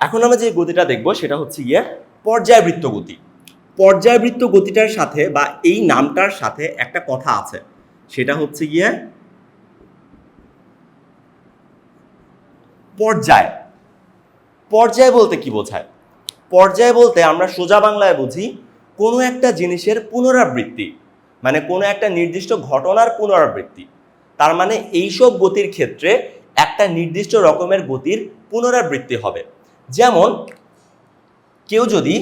এখন আমরা যে গতিটা দেখব সেটা হচ্ছে গিয়ে পর্যায়বৃত্ত গতি। পর্যায়বৃত্ত গতিটার সাথে বা এই নামটার সাথে একটা কথা আছে, সেটা হচ্ছে গিয়ে পর্যায়। পর্যায় বলতে কি বোঝায়? পর্যায় বলতে আমরা সোজা বাংলায় বুঝি কোনো একটা জিনিসের পুনরাবৃত্তি, মানে কোনো একটা নির্দিষ্ট ঘটনার পুনরাবৃত্তি। তার মানে এইসব গতির ক্ষেত্রে একটা নির্দিষ্ট রকমের গতির পুনরাবৃত্তি হবে। যেমন কেউ যদি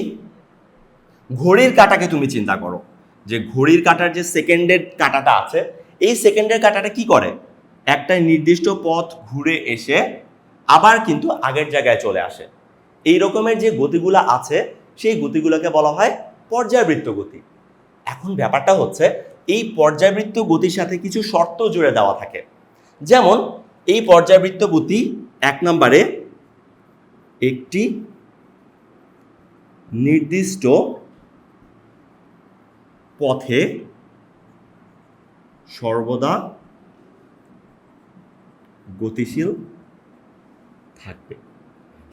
ঘড়ির কাঁটাকে তুমি চিন্তা করো, যে ঘড়ির কাঁটার যে সেকেন্ডের কাঁটাটা আছে, এই সেকেন্ডের কাঁটাটা কি করে? একটা নির্দিষ্ট পথ ঘুরে এসে আবার কিন্তু আগের জায়গায় চলে আসে। এই রকমের যে গতিগুলো আছে সেই গতিগুলোকে বলা হয় পর্যায়বৃত্ত গতি। এখন ব্যাপারটা হচ্ছে এই পর্যায়বৃত্ত গতির সাথে কিছু শর্ত জুড়ে দেওয়া থাকে। যেমন এই পর্যায়বৃত্ত গতি 1 নম্বরে একটি নির্দিষ্ট পথে সর্বদা গতিশীল থাকবে।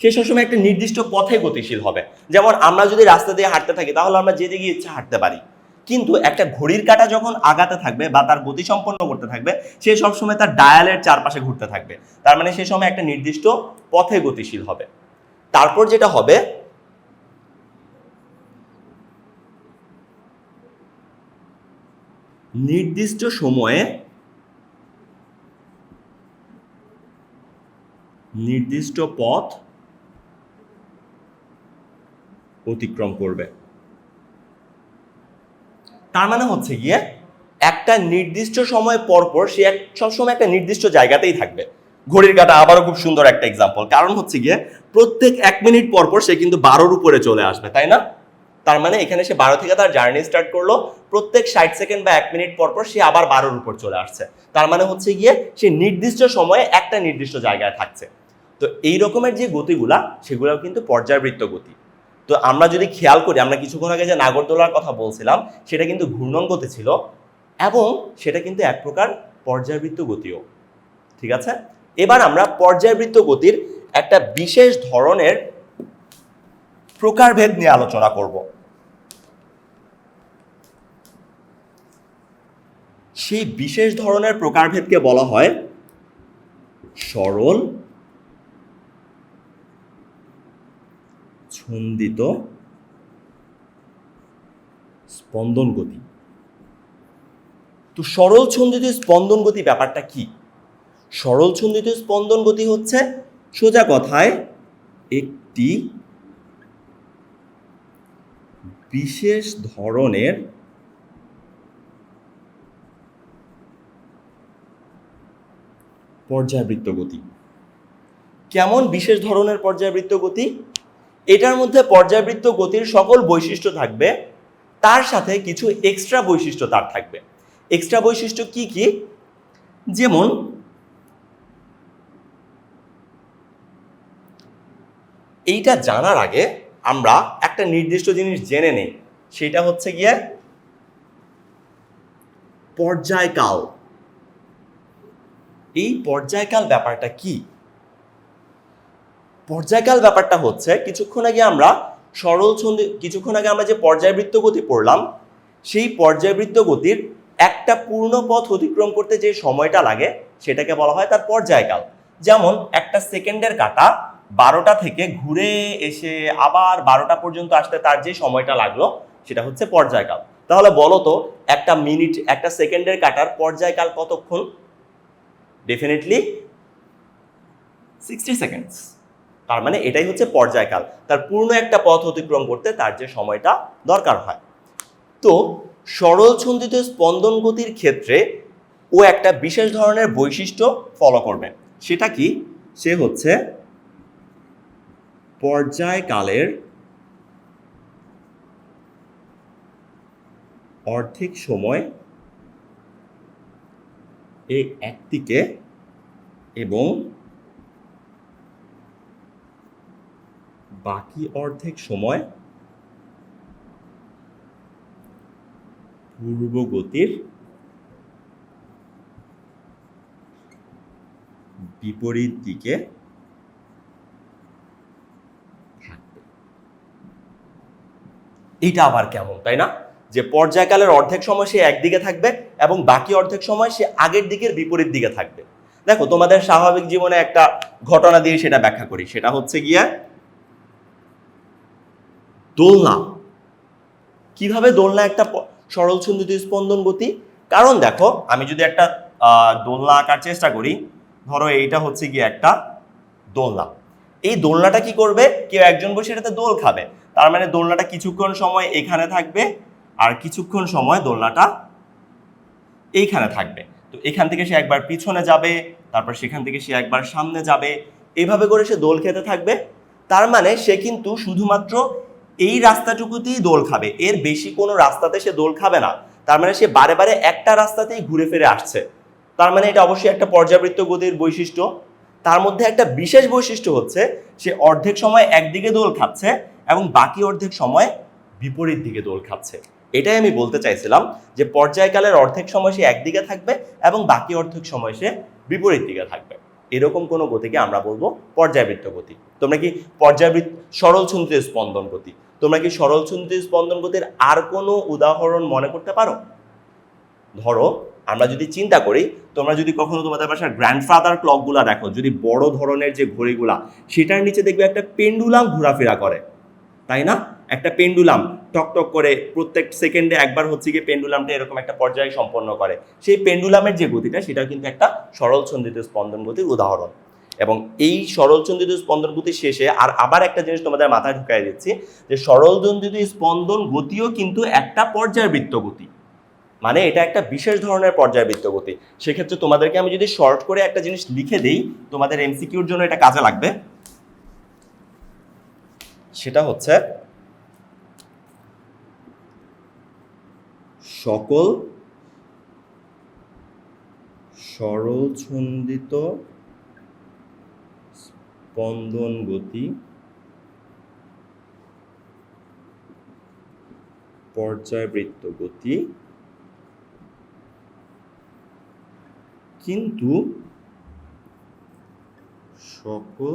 সে সবসময় একটা নির্দিষ্ট পথে গতিশীল হবে। যেমন আমরা যদি রাস্তা দিয়ে হাঁটতে থাকি তাহলে আমরা যেদিকে ইচ্ছা হাঁটতে পারি, কিন্তু একটা ঘড়ির কাঁটা যখন আগাতে থাকবে বা তার গতি সম্পন্ন করতে থাকবে, সে সবসময় তার ডায়ালের চারপাশে ঘুরতে থাকবে। তার মানে সে সময় একটা নির্দিষ্ট পথে গতিশীল হবে। তারপর যেটা হবে, নির্দিষ্ট সময়ে নির্দিষ্ট পথ অতিক্রম করবে। তার মানে হচ্ছে গিয়ে একটা নির্দিষ্ট সময় পর পর সে সবসময় একটা নির্দিষ্ট জায়গাতেই থাকবে। ঘড়ির কাঁটা আবারও খুব সুন্দর একটা এক্সাম্পল, কারণ হচ্ছে গিয়ে প্রত্যেক 1 মিনিট পর পর সে কিন্তু 12-র উপরে চলে আসবে, তাই না? তার মানে এখানে সে 12 থেকে তার জার্নি স্টার্ট করলো, প্রত্যেক 60 সেকেন্ড বা 1 মিনিট পর পর সে আবার 12-র উপর চলে আসছে। তার মানে হচ্ছে গিয়ে সে নির্দিষ্ট সময়ে একটা নির্দিষ্ট জায়গায় থাকছে। তো এই রকমের যে গতিগুলা সেগুলোও কিন্তু পর্যায়বৃত্ত গতি। তো আমরা যদি খেয়াল করি, আমরা কিছুক্ষণ আগে যে নাগরদোলার কথা বলছিলাম সেটা কিন্তু ঘূর্ণন গতি ছিল, এবং সেটা কিন্তু এক প্রকার পর্যায়বৃত্ত গতিও। ঠিক আছে, এবার আমরা পর্যায়বৃত্ত গতির একটা বিশেষ ধরনের প্রকারভেদ নিয়ে আলোচনা করব। সেই বিশেষ ধরনের প্রকারভেদকে বলা হয় সরল ছন্দিত স্পন্দন গতি। তো সরল ছন্দিত স্পন্দন গতি ব্যাপারটা কি? সরল ছন্দিত স্পন্দন গতি হচ্ছে সোজা কথায় একটি বিশেষ ধরনের পর্যায়বৃত্ত গতি। কেমন বিশেষ ধরনের পর্যায়বৃত্ত গতি? এটার মধ্যে পর্যায়বৃত্ত গতির সকল বৈশিষ্ট্য থাকবে, তার সাথে কিছু এক্সট্রা বৈশিষ্ট্য তার থাকবে। এক্সট্রা বৈশিষ্ট্য কি কি? যেমন এইটা জানার আগে আমরা একটা নির্দিষ্ট জিনিস জেনে নেই, সেটা হচ্ছে গিয়ে পর্যায়কাল। এই পর্যায়কাল ব্যাপারটা কি? পর্যায়কাল ব্যাপারটা হচ্ছে কিছুক্ষণ আগে আমরা যে পর্যায়বৃত্ত গতি পড়লাম, সেই পর্যায়বৃত্ত গতির একটা পূর্ণ পথ অতিক্রম করতে যে সময়টা লাগে সেটাকে বলা হয় তার পর্যায়কাল। যেমন একটা সেকেন্ডের কাঁটা 12টা থেকে ঘুরে এসে আবার 12টা পর্যন্ত আসতে তার যে সময়টা লাগলো সেটা হচ্ছে পর্যায়কাল। তাহলে বলো তো, একটা সেকেন্ডের কাঁটার পর্যায়কাল কতক্ষণ? Definitely 60 seconds. তার মানে এটাই হচ্ছে পর্যায়কাল, তার পূর্ণ একটা পথ অতিক্রম করতে তার যে সময়টা দরকার হয়। তো সরল ছন্দিত স্পন্দন গতির ক্ষেত্রে ও একটা বিশেষ ধরনের বৈশিষ্ট্য ফলো করবে। সেটা কি? সে হচ্ছে পর্যায়কালের অর্ধেক সময় এই একদিকে এবং বাকি অর্ধেক সময় পূর্ব গতির বিপরীত দিকে এটা আবার কেমন, তাই না? যে পর্যায়কালের অর্ধেক সময় সে একদিকে থাকবে এবং বাকি অর্ধেক সময় সে আগের দিকের বিপরীত দিকে থাকবে। দেখো তোমাদের স্বাভাবিক জীবনে একটা ঘটনা দিয়ে সেটা ব্যাখ্যা করি, সেটা হচ্ছে গিয়া দোলনা। কিভাবে দোলনা একটা সরল ছন্দিত স্পন্দন গতি? কারণ দেখো আমি যদি একটা দোলনা আঁকার চেষ্টা করি, ধরো এইটা হচ্ছে গিয়ে একটা দোলনা। এই দোলনাটা কি করবে, কেউ একজন বসে এটাতে দোল খাবে, তার মানে দোলনাটা কিছুক্ষণ সময় এখানে থাকবে আর কিছুক্ষণ সময় দোলনাটা এইখানে থাকবে। তো এখান থেকে সে একবার পিছনে যাবে, তারপর সেখান থেকে সে একবার সামনে যাবে, এইভাবে করে সে দোল খেতে থাকবে। তার মানে সে কিন্তু শুধুমাত্র এই রাস্তাটুকুতেই দোল খাবে, এর বেশি কোনো রাস্তাতে সে দোল খাবে না। তার মানে সে বারে বারে একটা রাস্তাতেই ঘুরে ফিরে আসছে। তার মানে এটা অবশ্যই একটা পর্যাবৃত্ত গতির বৈশিষ্ট্য। তার মধ্যে একটা বিশেষ বৈশিষ্ট্য হচ্ছে সে অর্ধেক সময় একদিকে দোল খাচ্ছে এবং বাকি অর্ধেক সময় বিপরীত দিকে দোল খাচ্ছে। এটাই আমি বলতে চাইছিলাম যে পর্যায়কালের অর্ধেক সময় সে একদিকে থাকবে এবং বাকি অর্ধেক সময় সে বিপরীত দিকে থাকবে। এরকম কোনো গতিকে আমরা বলবো পর্যায়বৃত্ত গতি। তোমরা কি সরল ছন্দিত স্পন্দন গতি, তোমরা কি সরল ছন্দিত স্পন্দন গতির আর কোনো উদাহরণ মনে করতে পারো? ধরো আমরা যদি চিন্তা করি, তোমরা যদি কখনো তোমাদের বাসার গ্র্যান্ডফাদার ক্লকগুলা দেখো, যদি বড় ধরনের যে ঘড়িগুলা, সেটার নিচে দেখবে একটা পেন্ডুলাম ঘোরাফেরা করে, তাই না? একটা পেন্ডুলাম টকটক করে প্রত্যেক সেকেন্ডে একবার হচ্ছে গিয়ে পেন্ডুলামটা এরকম একটা পর্যায়ে সম্পন্ন করে। সেই পেন্ডুলামের যে গতিটা সেটা কিন্তু একটা সরল ছন্দিত স্পন্দন গতির উদাহরণ। এবং এই সরল ছন্দিত স্পন্দন গতির শেষে আবার একটা জিনিস তোমাদের মাথায় ঢুকাই দিচ্ছি, যে সরল ছন্দিত স্পন্দন গতিও কিন্তু একটা পর্যায়বৃত্ত গতি, মানে এটা একটা বিশেষ ধরনের পর্যায়বৃত্ত গতি। সেক্ষেত্রে তোমাদেরকে আমি যদি শর্ট করে একটা জিনিস লিখে দেই, তোমাদের এমসিকিউর জন্য এটা কাজে লাগবে। সেটা হচ্ছে সকল সরল ছন্দিত স্পন্দন গতি পর্যায়বৃত্ত গতি, কিন্তু সকল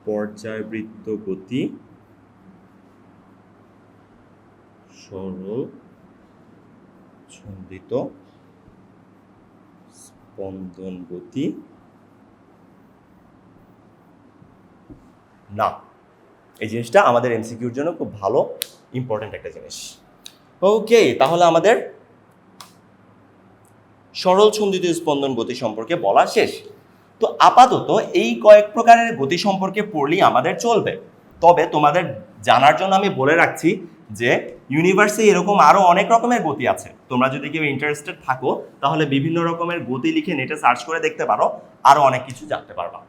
পর্যায়বৃত্ত গতি সরল ছন্দিত স্পন্দন গতি না। এই জিনিসটা আমাদের এমসিকিউর জন্য খুব ভালো ইম্পর্টেন্ট একটা জিনিস। ওকে, তাহলে আমাদের সরল ছন্দিত স্পন্দন গতি সম্পর্কে বলা শেষ। তো আপাতত এই কয়েক প্রকারের গতি সম্পর্কে পড়লেই আমাদের চলবে। তবে তোমাদের জানার জন্য আমি বলে রাখছি যে ইউনিভার্সে এরকম আরো অনেক রকমের গতি আছে। তোমরা যদি কেউ ইন্টারেস্টেড থাকো তাহলে বিভিন্ন রকমের গতি লিখে নেটে সার্চ করে দেখতে পারো, আরো অনেক কিছু জানতে পারবা।